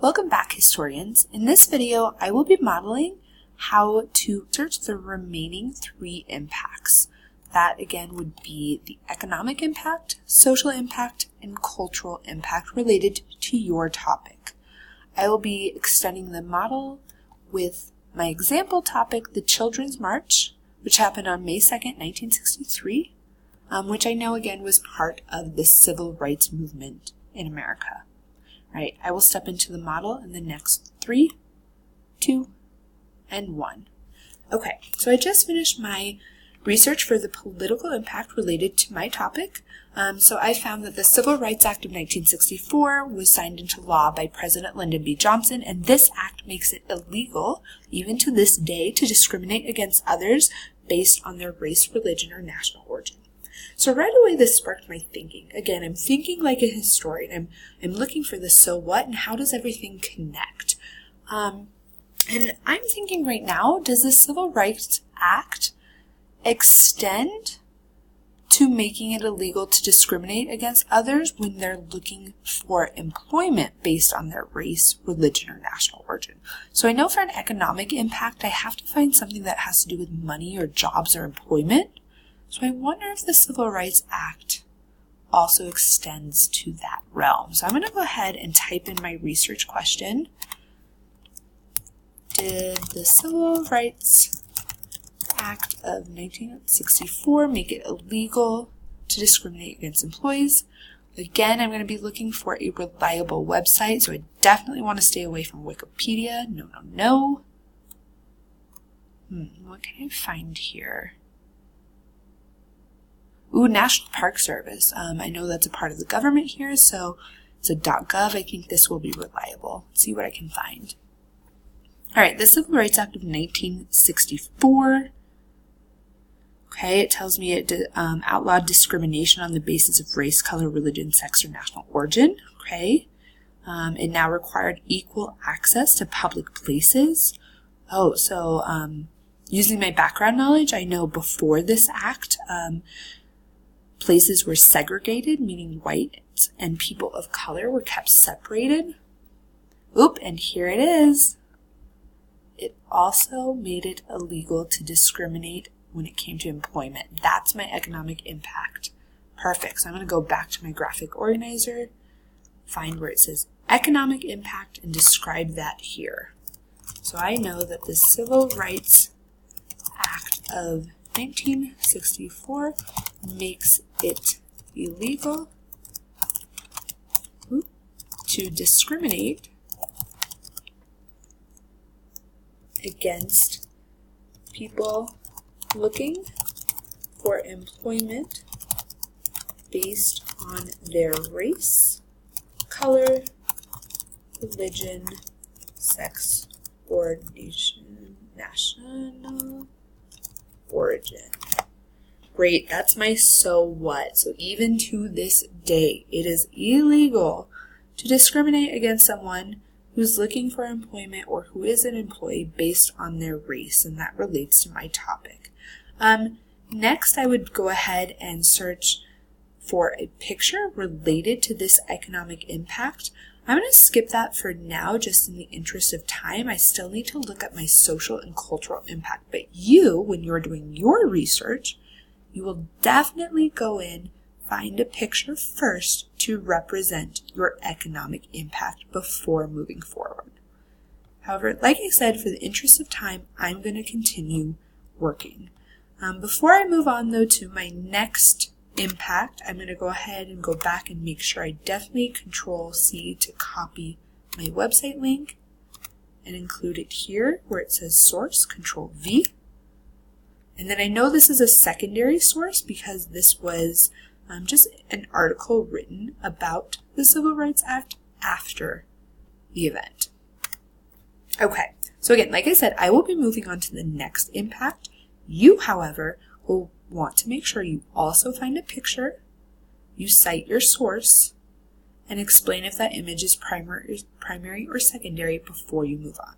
Welcome back, historians. In this video, I will be modeling how to search the remaining three impacts. That again would be the economic impact, social impact, and cultural impact related to your topic. I will be extending the model with my example topic, the Children's March, which happened on May 2nd, 1963, which I know again was part of the civil rights movement in America. Right, I will step into the model in the next 3, 2, and 1. Okay, so I just finished my research for the political impact related to my topic. So I found that the Civil Rights Act of 1964 was signed into law by President Lyndon B. Johnson, and this act makes it illegal, even to this day, to discriminate against others based on their race, religion, or national origin. So right away this sparked my thinking. Again, I'm thinking like a historian. I'm looking for the so what and how does everything connect. And I'm thinking right now, does the Civil Rights Act extend to making it illegal to discriminate against others when they're looking for employment based on their race, religion, or national origin? So I know for an economic impact, I have to find something that has to do with money or jobs or employment. So I wonder if the Civil Rights Act also extends to that realm. So I'm going to go ahead and type in my research question. Did the Civil Rights Act of 1964 make it illegal to discriminate against employees? Again, I'm going to be looking for a reliable website, so I definitely want to stay away from Wikipedia. No. What can I find here? Ooh, National Park Service. I know that's a part of the government here, so it's a .gov. I think this will be reliable. Let's see what I can find. All right, the Civil Rights Act of 1964. Okay, it tells me it outlawed discrimination on the basis of race, color, religion, sex, or national origin. Okay, it now required equal access to public places. Oh, so using my background knowledge, I know before this act, places were segregated, meaning whites and people of color were kept separated. Oop, and here it is. It also made it illegal to discriminate when it came to employment. That's my economic impact. Perfect. So I'm going to go back to my graphic organizer, find where it says economic impact, and describe that here. So I know that the Civil Rights Act of 1964 makes it illegal to discriminate against people looking for employment based on their race, color, religion, sex, or national origin. Great, that's my so what. So even to this day, it is illegal to discriminate against someone who's looking for employment or who is an employee based on their race, and that relates to my topic. Next, I would go ahead and search for a picture related to this economic impact. I'm going to skip that for now, just in the interest of time. I still need to look at my social and cultural impact. But you, when you're doing your research, you will definitely go in, find a picture first to represent your economic impact before moving forward. However, like I said, for the interest of time, I'm going to continue working. Before I move on, though, to my next impact, I'm going to go ahead and go back and make sure I definitely Control-C to copy my website link and include it here where it says source, Control-V. And then I know this is a secondary source because this was just an article written about the Civil Rights Act after the event. Okay, so again, like I said, I will be moving on to the next impact. You, however, will want to make sure you also find a picture, you cite your source, and explain if that image is primary or secondary before you move on.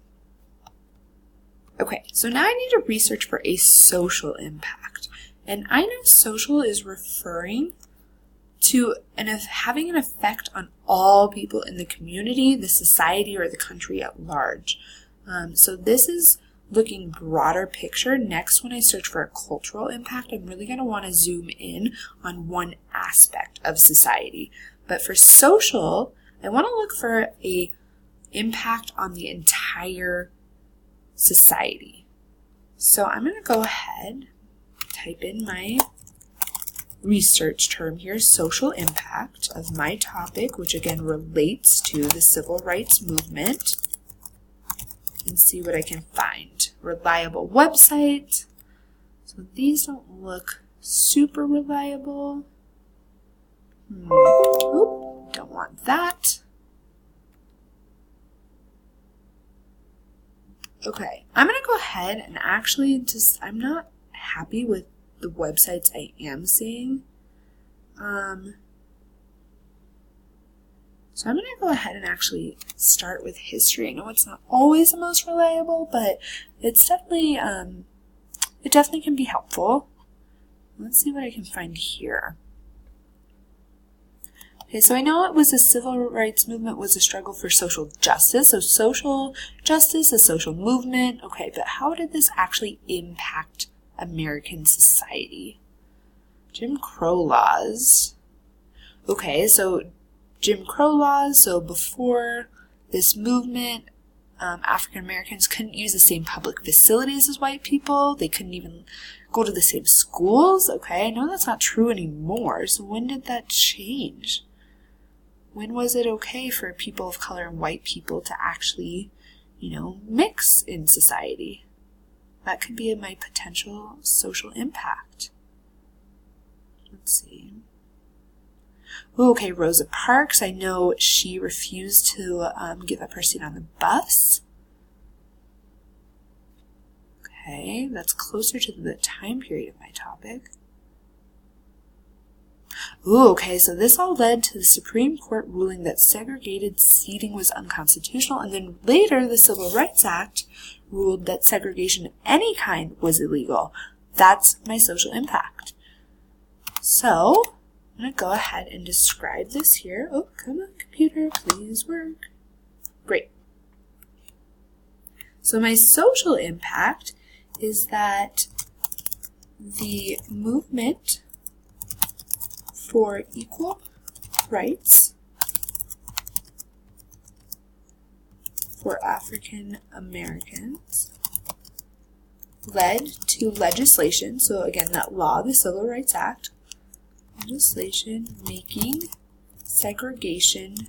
Okay, so now I need to research for a social impact. And I know social is referring and having an effect on all people in the community, the society, or the country at large. So this is looking broader picture. Next, when I search for a cultural impact, I'm really going to want to zoom in on one aspect of society. But for social, I want to look for a impact on the entire society. So I'm going to go ahead, type in my research term here, social impact of my topic, which again relates to the civil rights movement, and see what I can find. Reliable website. So these don't look super reliable. Oop, don't want that. Okay, I'm going to go ahead and actually I'm not happy with the websites I am seeing. So I'm going to go ahead and actually start with history. I know it's not always the most reliable, but it's definitely, it definitely can be helpful. Let's see what I can find here. Okay, so I know it was the civil rights movement was a struggle for social justice. So social justice, a social movement. Okay, but how did this actually impact American society? Jim Crow laws. Okay, so Jim Crow laws. So before this movement, African Americans couldn't use the same public facilities as white people. They couldn't even go to the same schools. Okay, I know that's not true anymore. So when did that change? When was it okay for people of color and white people to actually, mix in society? That could be my potential social impact. Let's see. Okay, Rosa Parks. I know she refused to give up her seat on the bus. Okay, that's closer to the time period of my topic. Okay, so this all led to the Supreme Court ruling that segregated seating was unconstitutional, and then later the Civil Rights Act ruled that segregation of any kind was illegal. That's my social impact. So, I'm going to go ahead and describe this here. Oh, come on, computer, please work. Great. So my social impact is that the movement for equal rights for African Americans led to legislation, so again that law, the Civil Rights Act, legislation making segregation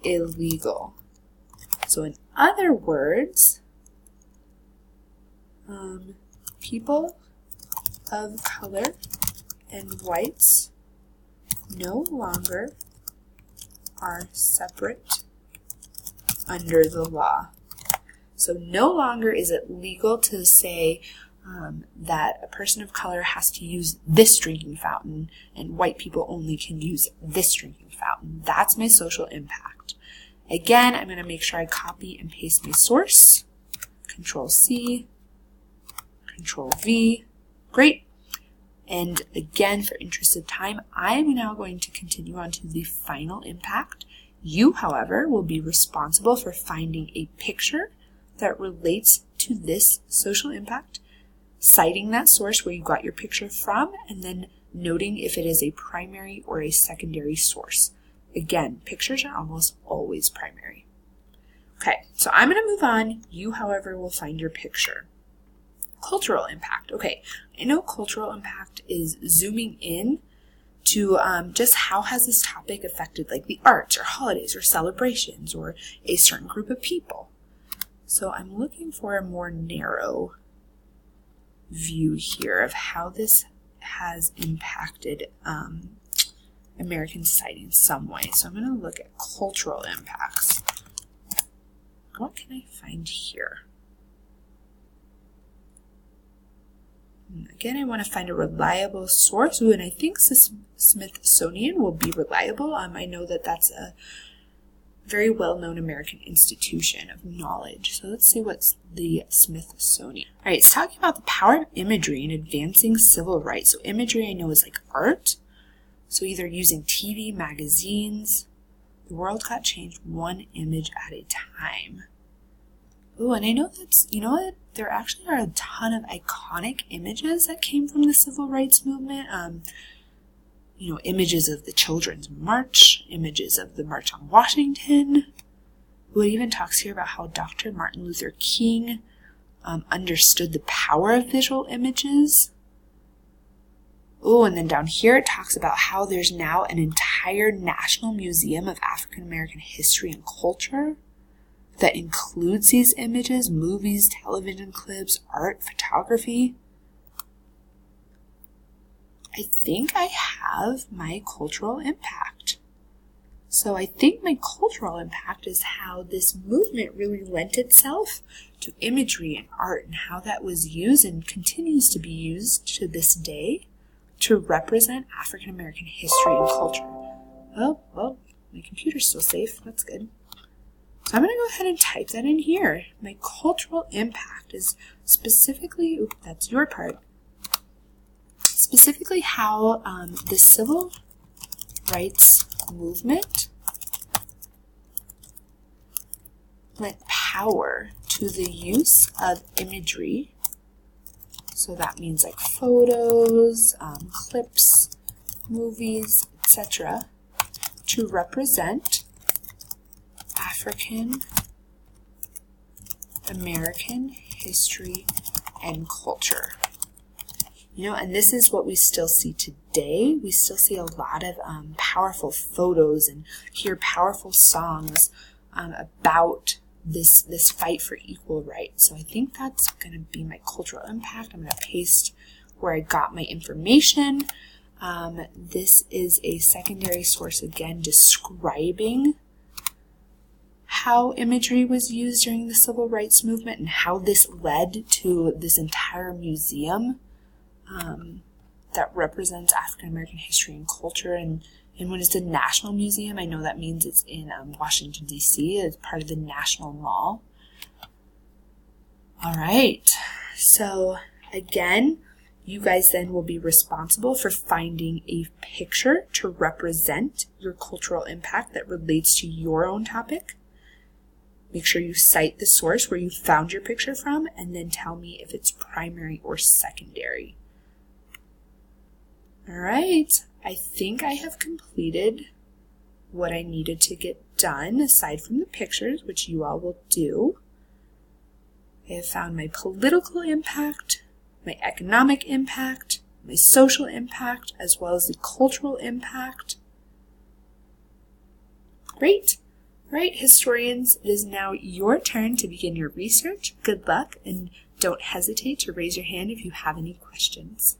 illegal. So in other words, people of color and whites no longer are separate under the law. So no longer is it legal to say that a person of color has to use this drinking fountain and white people only can use this drinking fountain. That's my social impact. Again, I'm going to make sure I copy and paste my source. Control C, Control V. Great. And again, for interest of time, I am now going to continue on to the final impact. You, however, will be responsible for finding a picture that relates to this social impact, citing that source where you got your picture from, and then noting if it is a primary or a secondary source. Again, pictures are almost always primary. Okay, so I'm going to move on. You, however, will find your picture. Cultural impact. Okay, I know cultural impact is zooming in to just how has this topic affected like the arts or holidays or celebrations or a certain group of people. So I'm looking for a more narrow view here of how this has impacted American society in some way. So I'm going to look at cultural impacts. What can I find here? Again, I want to find a reliable source. Ooh, and I think Smithsonian will be reliable. I know that that's a very well-known American institution of knowledge. So let's see what's the Smithsonian. All right, it's talking about the power of imagery in advancing civil rights. So imagery I know is like art. So either using TV, magazines, the world got changed one image at a time. Oh, and I know what? There actually are a ton of iconic images that came from the Civil Rights Movement. Images of the Children's March, images of the March on Washington. It even talks here about how Dr. Martin Luther King understood the power of visual images. Oh, and then down here it talks about how there's now an entire National Museum of African American History and Culture that includes these images, movies, television clips, art, photography. I think I have my cultural impact. So I think my cultural impact is how this movement really lent itself to imagery and art, and how that was used and continues to be used to this day to represent African American history and culture. Oh, well, my computer's still safe. That's good. So I'm going to go ahead and type that in here. My cultural impact is specifically, that's your part, specifically how the Civil Rights Movement lent power to the use of imagery. So that means like photos, clips, movies, etc., to represent African American history and culture. And this is what we still see today. We still see a lot of powerful photos and hear powerful songs about this fight for equal rights. So I think that's going to be my cultural impact. I'm going to paste where I got my information. This is a secondary source, again, describing how imagery was used during the Civil Rights Movement and how this led to this entire museum that represents African American history and culture. And when it's a National Museum, I know that means it's in Washington, D.C. It's part of the National Mall. All right. So again, you guys then will be responsible for finding a picture to represent your cultural impact that relates to your own topic. Make sure you cite the source where you found your picture from, and then tell me if it's primary or secondary. All right, I think I have completed what I needed to get done, aside from the pictures, which you all will do. I have found my political impact, my economic impact, my social impact, as well as the cultural impact. Great. All right, historians, it is now your turn to begin your research. Good luck, and don't hesitate to raise your hand if you have any questions.